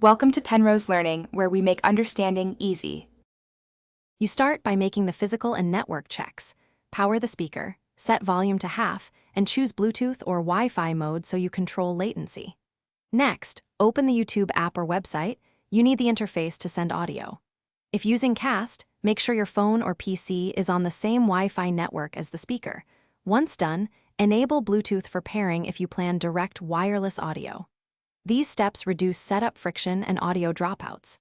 Welcome to Penrose Learning, where we make understanding easy. You start by making the physical and network checks. Power the speaker, set volume to half, and choose Bluetooth or Wi-Fi mode so you control latency. Next, open the YouTube app or website. You need the interface to send audio. If using Cast, make sure your phone or PC is on the same Wi-Fi network as the speaker. Once done, enable Bluetooth for pairing if you plan direct wireless audio. These steps reduce setup friction and audio dropouts.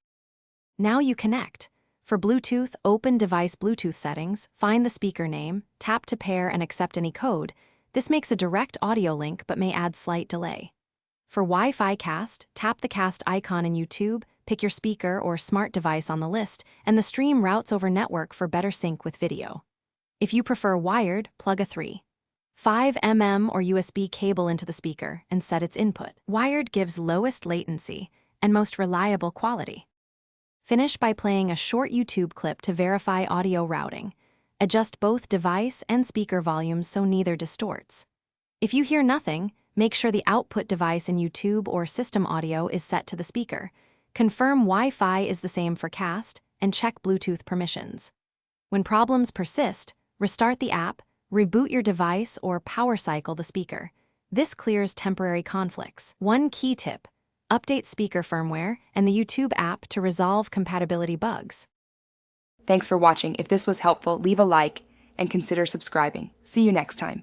Now you connect. For Bluetooth, open Device Bluetooth Settings, find the speaker name, tap to pair and accept any code. This makes a direct audio link but may add slight delay. For Wi-Fi Cast, tap the Cast icon in YouTube, pick your speaker or smart device on the list, and the stream routes over network for better sync with video. If you prefer wired, plug a 3.5 or USB cable into the speaker and set its input. Wired gives lowest latency and most reliable quality. Finish by playing a short YouTube clip to verify audio routing. Adjust both device and speaker volumes so neither distorts. If you hear nothing, make sure the output device in YouTube or system audio is set to the speaker. Confirm Wi-Fi is the same for Cast, and check Bluetooth permissions. When problems persist, restart the app, reboot your device, or power cycle the speaker. This clears temporary conflicts. One key tip: update speaker firmware and the YouTube app to resolve compatibility bugs. Thanks for watching. If this was helpful, leave a like and consider subscribing. See you next time.